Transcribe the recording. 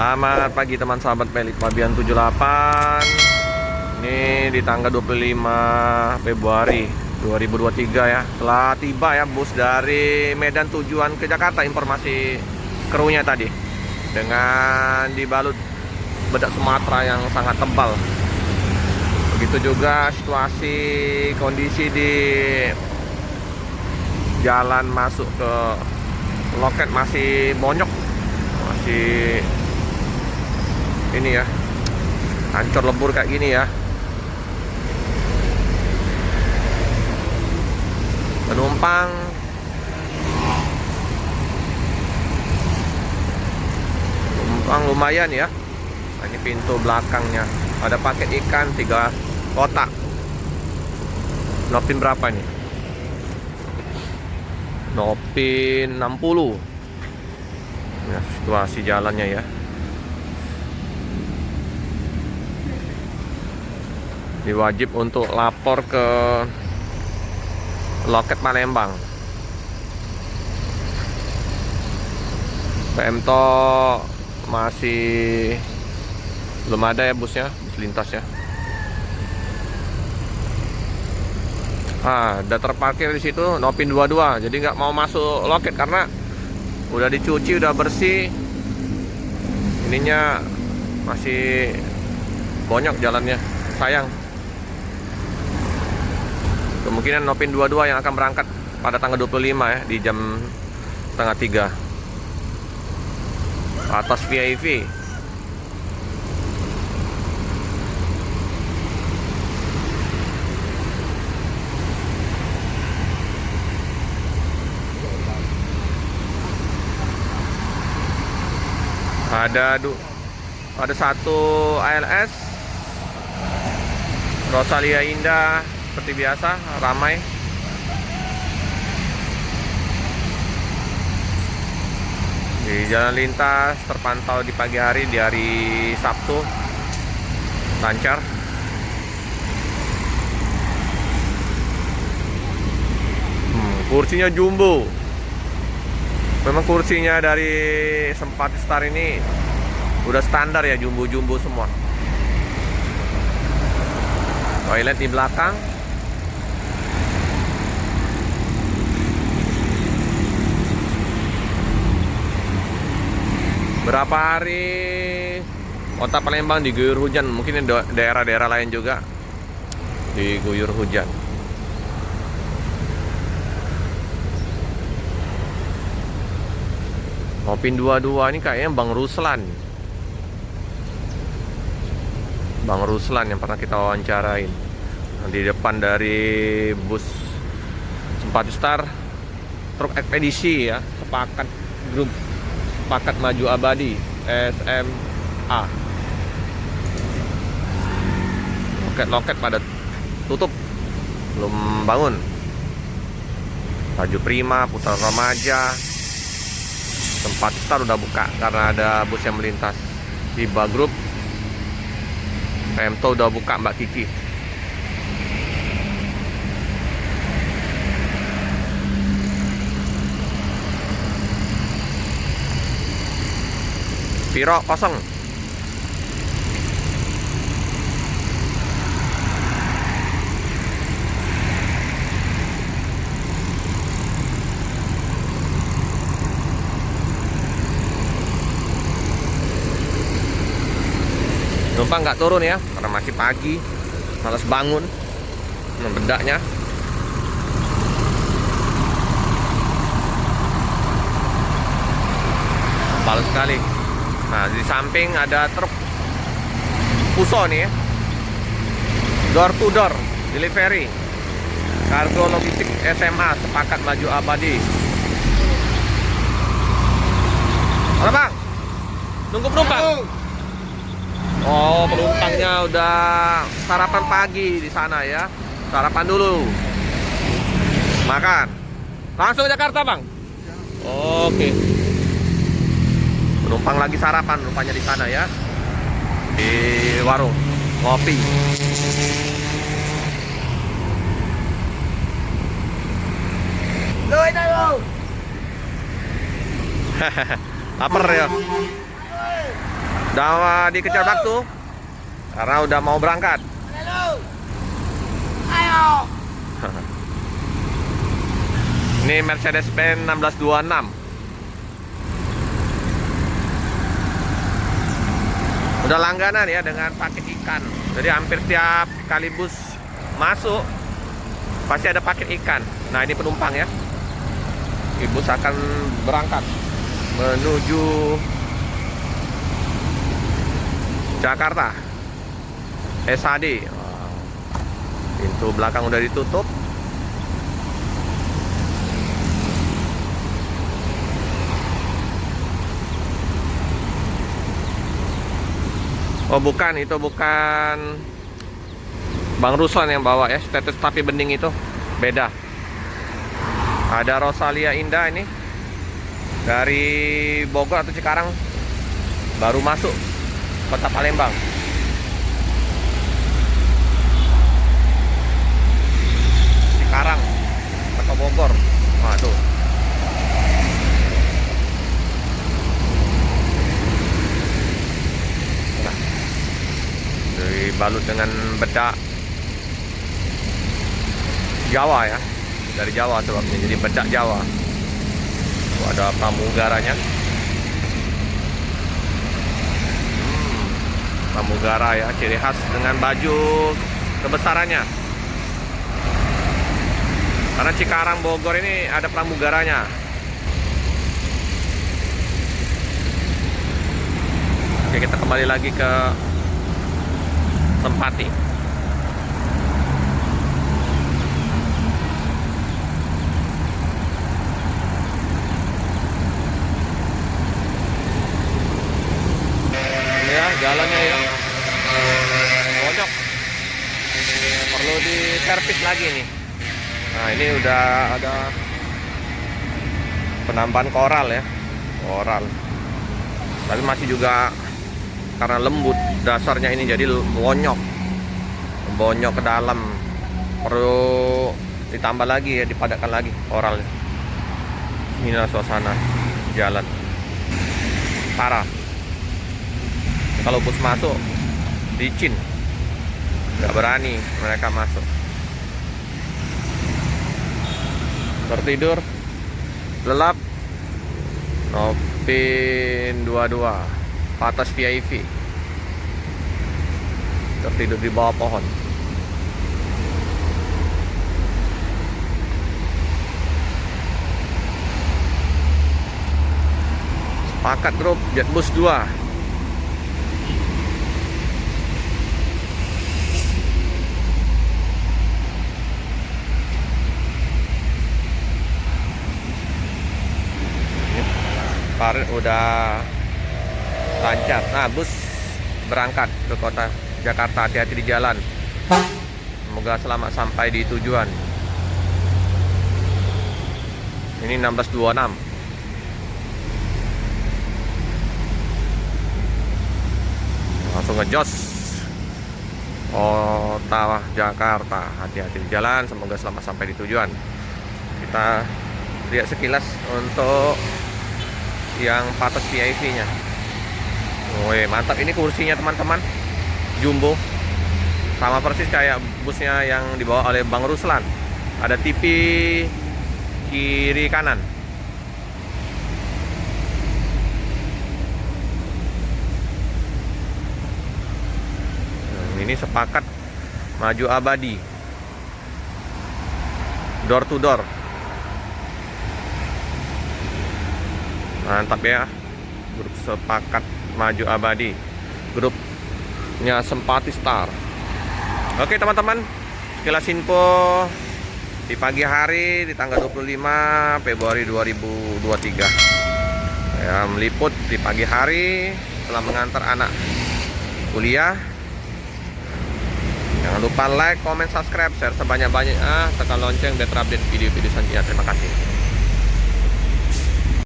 Selamat pagi teman sahabat Pelik Fabian 78. Ini di tanggal 25 Februari 2023 ya. Telah tiba ya bus dari Medan tujuan ke Jakarta, informasi krunya tadi. Dengan dibalut bedak Sumatera yang sangat tebal. Begitu juga situasi kondisi di jalan masuk ke loket masih bonyok. Masih ini ya, hancur lebur kayak gini ya. Penumpang lumayan ya. Ini pintu belakangnya ada paket ikan 3 kotak. Nopin berapa nih? Nopin 60. Ya, situasi jalannya ya. Ini wajib untuk lapor ke loket Palembang. Pemto masih belum ada ya busnya, bus lintas ya. Udah terparkir di situ Nopin 22. Jadi nggak mau masuk loket karena udah dicuci, udah bersih. Ininya masih bonyok jalannya, sayang. Kemungkinan Nopin 22 yang akan berangkat pada tanggal 25 ya, di jam setengah 3 atas VIP. Ada satu ALS Rosalia Indah, seperti biasa ramai. Di jalan lintas terpantau di pagi hari, di hari Sabtu lancar. Kursinya jumbo. Memang kursinya dari Simpati Star ini udah standar ya, jumbo-jumbo semua. Toilet di belakang. Berapa hari kota Palembang diguyur hujan, mungkin daerah-daerah lain juga diguyur hujan. Nopin 22 ini kayaknya Bang Ruslan yang pernah kita wawancarain. Di depan dari bus Simpati Star, truk ekspedisi ya, grup Sepakat Maju Abadi SMA. Loket-loket pada tutup, belum bangun. Maju Prima, Putra Remaja, Simpati Star udah buka karena ada bus yang melintas. Hiba Group, Pemto udah buka, Mbak Kiki. Piro kosong. Numpang nggak turun ya karena masih pagi, malas bangun bedaknya. Tebal sekali. Nah, di samping ada truk Puso nih ya, door to door delivery, kargo logistik SMA Sepakat Maju Abadi. Halo Bang, nunggu penumpang. Oh, penumpangnya udah sarapan pagi di sana ya. Sarapan dulu, makan, langsung ke Jakarta Bang. Oke. Penumpang lagi sarapan rupanya di sana ya, di warung ngopi. Lapar ya. Udah dikejar waktu karena udah mau berangkat. Ayo. Ini Mercedes-Benz 1626. Udah langganan ya dengan paket ikan. Jadi hampir setiap kali bus masuk pasti ada paket ikan. Nah, ini penumpang ya. Bus akan berangkat menuju Jakarta SAD. Pintu belakang udah ditutup. Oh bukan, itu bukan Bang Ruslan yang bawa ya. Status tapi bening itu beda. Ada Rosalia Indah ini dari Bogor atau Cikarang, baru masuk kota Palembang. Cikarang atau Bogor. Waduh. Nah, dibalut dengan bedak Jawa ya. Dari Jawa sebabnya, jadi bedak Jawa. Tuh, ada pramugaranya. Pramugara ya, ciri khas dengan baju kebesarannya. Karena Cikarang Bogor ini ada pramugaranya. Oke, kita kembali lagi ke Sempati. Ini ya jalannya ya, bonyok, perlu diservis lagi nih. Nah, ini udah ada penambahan koral ya, koral. Tapi masih juga karena lembut dasarnya ini, jadi bonyok ke dalam. Perlu ditambah lagi ya, dipadatkan lagi koral. Inilah suasana jalan parah. Kalau bus masuk licin, nggak berani mereka masuk. Tertidur lelap. Nopin 22 atas VIP, tertidur di bawah pohon. Sepakat grup Jetbus 2. Parit udah lancar. Nah, bus berangkat ke kota Jakarta. Hati-hati di jalan. Semoga selamat sampai di tujuan. Ini 1626. Langsung ngejos kota Jakarta. Hati-hati di jalan. Semoga selamat sampai di tujuan. Kita lihat sekilas untuk yang patas VIP-nya. Wih, mantap ini kursinya teman-teman. Jumbo. Sama persis kayak busnya yang dibawa oleh Bang Ruslan. Ada TV kiri kanan. Nah, ini sepakat maju abadi. Door to door. Mantap ya, grup sepakat maju abadi, grupnya Sempati Star. Oke teman-teman, sekilas info di pagi hari di tanggal 25 Februari 2023 ya, meliput di pagi hari setelah mengantar anak kuliah. Jangan lupa like, comment, subscribe, share sebanyak-banyaknya, tekan lonceng biar terupdate video-video selanjutnya. Terima kasih.